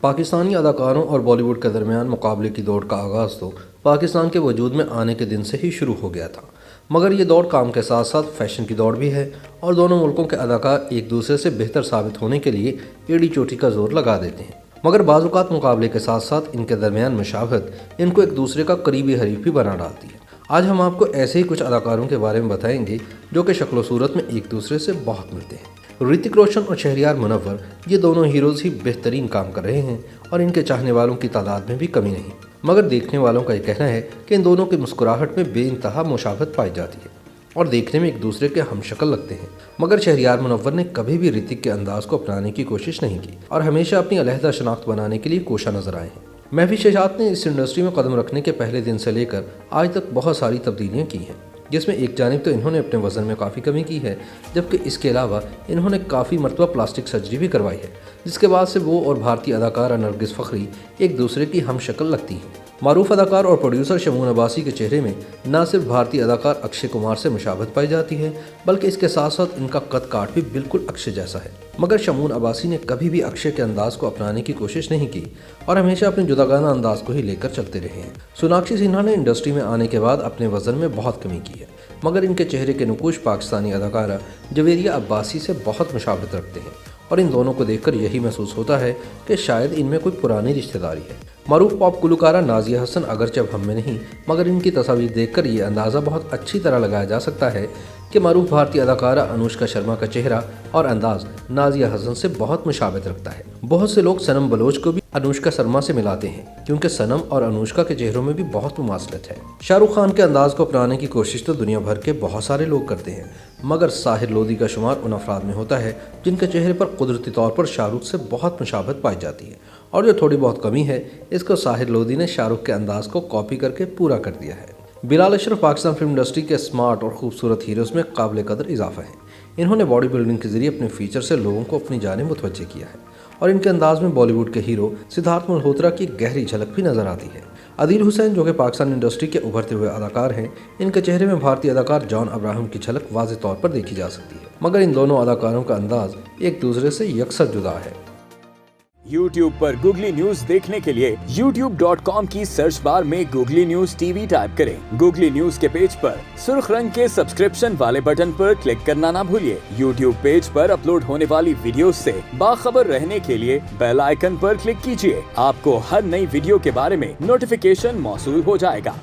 पाकिस्तानी अदाकारों और बॉलीवुड के दरमियान मुकाबले की दौड़ का आगाज़ तो पाकिस्तान के वजूद में आने के दिन से ही शुरू हो गया था, मगर ये दौड़ काम के साथ साथ फैशन की दौड़ भी है और दोनों मुल्कों के अदाकार एक दूसरे से बेहतर साबित होने के लिए एड़ी चोटी का जोर लगा देते हैं। मगर बाज़-औक़ात मुकाबले के साथ साथ इनके दरमियान मुशाबहत इनको एक दूसरे का करीबी हरीफ भी बना डालती है। आज हम आपको ऐसे ही कुछ अदाकारों के बारे में बताएंगे जो कि शक्ल सूरत में एक दूसरे से बहुत मिलते हैं। ऋतिक रोशन और शहरयार मुनव्वर, ये दोनों हीरोज़ ही बेहतरीन काम कर रहे हैं और इनके चाहने वालों की तादाद में भी कमी नहीं। मगर देखने वालों का ये कहना है कि इन दोनों की मुस्कुराहट में बेइंतहा मुशाबहत पाई जाती है और देखने में एक दूसरे के हमशक्ल लगते हैं। मगर शहरयार मुनव्वर ने कभी भी ऋतिक के अंदाज को अपनाने की कोशिश नहीं की और हमेशा अपनी अलहदा शनाख्त बनाने के लिए कोशा नजर आए हैं। महफी शहजाद ने इस इंडस्ट्री में कदम रखने के पहले दिन से लेकर आज तक बहुत सारी तब्दीलियाँ की हैं, जिसमें एक जानिब तो इन्होंने अपने वज़न में काफ़ी कमी की है, जबकि इसके अलावा इन्होंने काफ़ी मरतबा प्लास्टिक सर्जरी भी करवाई है, जिसके बाद से वो और भारतीय अदाकारा नरगिस फ़खरी एक दूसरे की हमशक्ल लगती हैं। मारूफ अदाकार और प्रोड्यूसर शमून अब्बासी के चेहरे में न सिर्फ भारतीय अदाकार अक्षय कुमार से मुशाबहत पाई जाती है, बल्कि इसके साथ साथ इनका कद काठ भी बिल्कुल अक्षय जैसा है। मगर शमून अब्बासी ने कभी भी अक्षय के अंदाज को अपनाने की कोशिश नहीं की और हमेशा अपने जुदागाना अंदाज को ही लेकर चलते रहे हैं। सोनाक्षी सिन्हा ने इंडस्ट्री में आने के बाद अपने वजन में बहुत कमी की है, मगर इनके चेहरे के नुकूश पाकिस्तानी अदाकारा जवेरिया अब्बासी से बहुत मुशाबहत रखते हैं और इन दोनों को देखकर यही महसूस होता है कि शायद इनमें कोई पुरानी रिश्तेदारी है। मारूफ पॉप गुलकारा नाजिया हसन अगरचे अब हम में नहीं, मगर इनकी तस्वीर देखकर ये अंदाज़ा बहुत अच्छी तरह लगाया जा सकता है कि मारूफ भारतीय अदाकारा अनुष्का शर्मा का चेहरा और अंदाज नाजिया हसन से बहुत मुशाबहत रखता है। बहुत से लोग सनम बलोच को भी अनुष्का शर्मा से मिलाते हैं, क्योंकि सनम और अनुष्का के चेहरों में भी बहुत मुमासलत है। शाहरुख खान के अंदाज को अपनाने की कोशिश तो दुनिया भर के बहुत सारे लोग करते हैं, मगर साहिर लोधी का शुमार उन अफराद में होता है जिनके चेहरे पर कुदरती तौर पर शाहरुख से बहुत मुशाबहत पाई जाती है, और जो थोड़ी बहुत कमी है इसको साहिर लोधी ने शाहरुख के अंदाज को कॉपी करके पूरा कर दिया है। बिलाल अशरफ पाकिस्तान फिल्म इंडस्ट्री के स्मार्ट और खूबसूरत हीरोज़ में काबिल कदर इजाफा है। इन्होंने बॉडी बिल्डिंग के जरिए अपने फीचर से लोगों को अपनी जानिब मुतवज्जे किया है और इनके अंदाज में बॉलीवुड के हीरो सिद्धार्थ मल्होत्रा की गहरी झलक भी नजर आती है। आदिल हुसैन, जो कि पाकिस्तान इंडस्ट्री के उभरते हुए अदाकार हैं, इनके चेहरे में भारतीय अदाकार जॉन अब्राहम की झलक वाज़ेह तौर पर देखी जा सकती है, मगर इन दोनों अदाकारों का अंदाज एक दूसरे से यकसर जुदा है। YouTube पर गूगली न्यूज देखने के लिए youtube.com की सर्च बार में गूगली न्यूज टीवी टाइप करें। गूगली न्यूज के पेज पर सुर्ख रंग के सब्सक्रिप्शन वाले बटन पर क्लिक करना ना भूलिए। YouTube पेज पर अपलोड होने वाली वीडियोस से बाखबर रहने के लिए बेल आइकन पर क्लिक कीजिए। आपको हर नई वीडियो के बारे में नोटिफिकेशन मौसूल हो जाएगा।